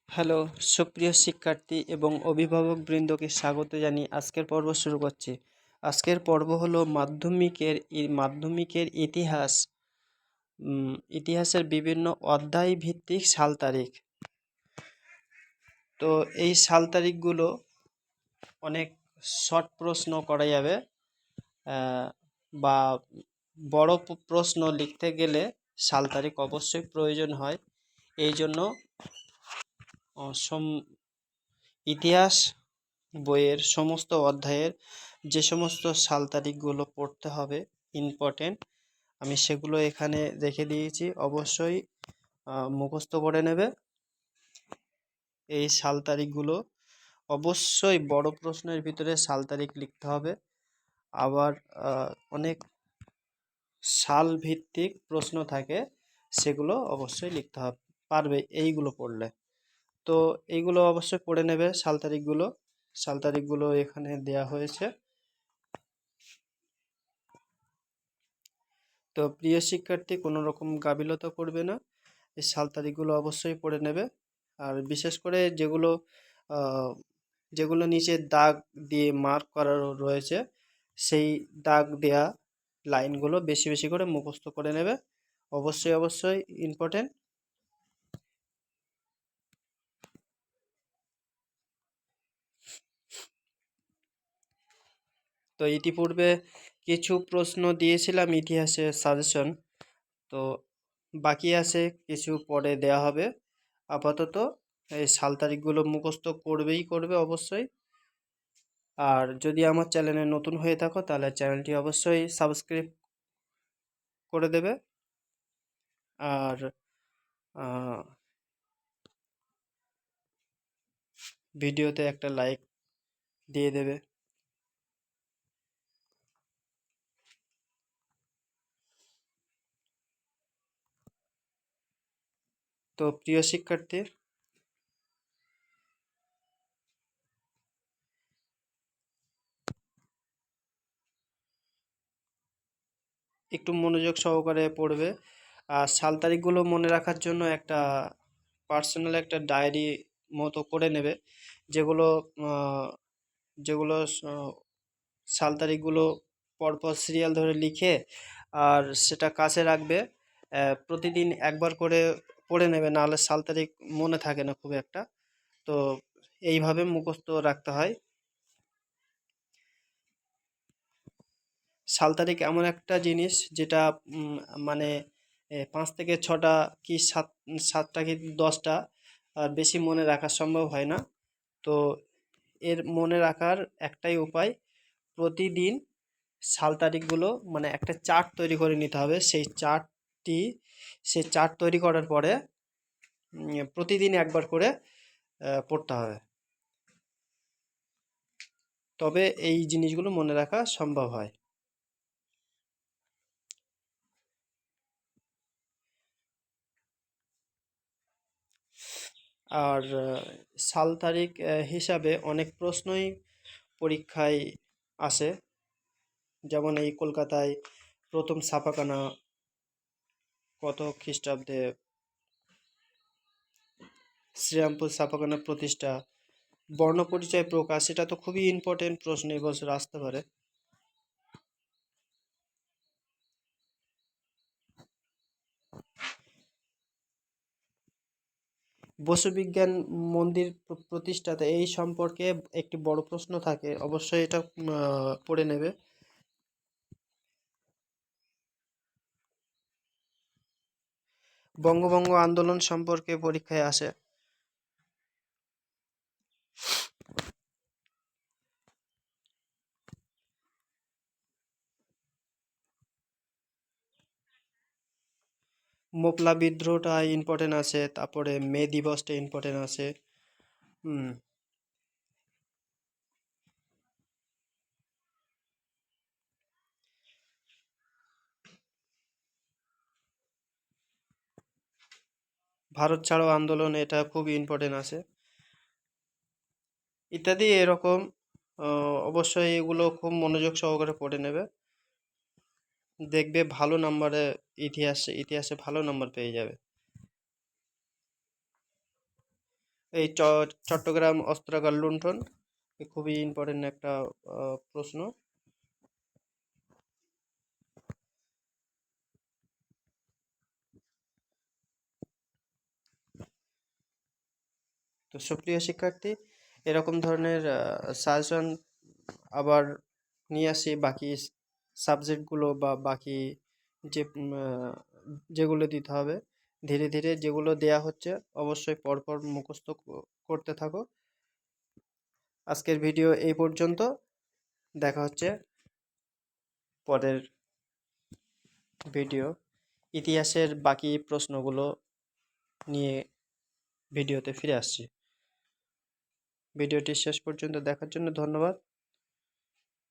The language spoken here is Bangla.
হ্যালো, সুপ্রিয় শিক্ষার্থী এবং অভিভাবকবৃন্দকে স্বাগত জানিয়ে আজকের পর্ব শুরু করছি। আজকের পর্ব হলো মাধ্যমিকের ইতিহাস। ইতিহাসের বিভিন্ন অধ্যায় ভিত্তিক সাল তারিখ। তো এই সাল তারিখগুলো অনেক শর্ট প্রশ্ন করা যাবে, বা বড় প্রশ্ন লিখতে গেলে সাল তারিখ অবশ্যই প্রয়োজন হয়। এই জন্য ইতিহাস বইয়ের সমস্ত অধ্যায়ের যে সমস্ত সাল তারিখগুলো পড়তে হবে ইম্পর্টেন্ট, আমি সেগুলো এখানে রেখে দিয়েছি। অবশ্যই মুখস্থ করে নেবে এই সাল তারিখগুলো। অবশ্যই বড় প্রশ্নের ভিতরে সাল তারিখ লিখতে হবে। আবার অনেক সাল ভিত্তিক প্রশ্ন থাকে, সেগুলো অবশ্যই লিখতে হবে পারবে এইগুলো পড়লে। তো এইগুলো অবশ্যই পড়ে নেবে। সাল তারিখগুলো এখানে দেয়া হয়েছে। তো প্রিয় শিক্ষার্থী, কোনো রকম গাফিলতি করবে না, এই সাল তারিখগুলো অবশ্যই পড়ে নেবে। আর বিশেষ করে যেগুলো নিচে দাগ দিয়ে মার্ক করা রয়েছে, সেই দাগ দেয়া লাইনগুলো বেশি বেশি করে মুখস্থ করে নেবে। অবশ্যই ইম্পর্টেন্ট। তো ইতিপূর্বে কিছু প্রশ্ন দিয়েছিলাম ইতিহাসের সাজেশন, তো বাকি আছে কিছু পরে দেয়া হবে। আপাতত এই সাল তারিখগুলো মুখস্থ করবে অবশ্যই। আর যদি আমার চ্যানেলে নতুন হয়ে থাকো তাহলে চ্যানেলটি অবশ্যই সাবস্ক্রাইব করে দেবে। আর ভিডিওতে একটা লাইক দিয়ে দেবে। তো প্রিয় শিক্ষার্থী, একটু মনোযোগ সহকারে পড়বে। আর সাল তারিখগুলো মনে রাখার জন্য একটা পার্সোনাল একটা ডায়েরি মতো করে নেবে, যেগুলো যেগুলো সাল তারিখগুলো পরপর সিরিয়াল ধরে লিখে আর সেটা কাছে রাখবে। প্রতিদিন একবার করে পড়ে নেবে, নাহলে সাল তারিখ মনে থাকে না খুব একটা। তো এইভাবে মুখস্থ রাখতে হয়। সাল তারিখ এমন একটা জিনিস যেটা মানে 5 থেকে 6টা কি 7টা কি 10টা, আর বেশি মনে রাখা সম্ভব হয় না। তো এর মনে রাখার একটাই উপায়, প্রতিদিন সাল তারিখগুলো মানে একটা চার্ট তৈরি করে নিতে হবে। সেই চার্ট তৈরি করার পরে প্রতিদিন একবার করে পড়তে হবে, তবে এই জিনিসগুলো মনে রাখা সম্ভব হয়। আর সাল তারিখ হিসাবে অনেক প্রশ্নই পরীক্ষায় আসে। যেমন এই কলকাতায় প্রথম ছাপাখানা কত খ্রিস্টাব্দে, শ্রীরামপুর ছাপাখানার প্রতিষ্ঠা, বর্ণপরিচয় প্রকাশ, এটা তো খুবই ইম্পর্টেন্ট প্রশ্ন এবছর আসতে পারে। বসু বিজ্ঞান মন্দির প্রতিষ্ঠাতে এই সম্পর্কে একটি বড় প্রশ্ন থাকে, অবশ্যই এটা পড়ে নেবে। বঙ্গভঙ্গ আন্দোলন সম্পর্কে পরীক্ষায় আসে। মোপলা বিদ্রোহটা ইম্পর্টেন্ট আছে, তারপরে মে দিবসটা ইম্পর্টেন্ট আছে। ভারত ছাড়ো আন্দোলন, এটা খুব ইম্পর্টেন্ট আছে ইত্যাদি এরকম। অবশ্যই এগুলো খুব মনোযোগ সহকারে পড়ে নেবে, দেখবে ভালো নাম্বারে ইতিহাসে ভালো নাম্বার পেয়ে যাবে। এই চট্টগ্রাম অস্ত্রাগার লুণ্ঠন খুবই ইম্পর্টেন্ট একটা প্রশ্ন। তো সুপ্রিয় শিক্ষার্থী, এরকম ধরনের সাজেশন আবার নিয়ে আসি বাকি সাবজেক্টগুলো বা বাকি যে যেগুলো দিতে হবে। ধীরে ধীরে যেগুলো দেয়া হচ্ছে অবশ্যই পরপর মুখস্থ করতে থাকো। আজকের ভিডিও এই পর্যন্ত, দেখা হচ্ছে পরের ভিডিও। ইতিহাসের বাকি প্রশ্নগুলো নিয়ে ভিডিওতে ফিরে আসছি। ভিডিওটি শেষ পর্যন্ত দেখার জন্য ধন্যবাদ।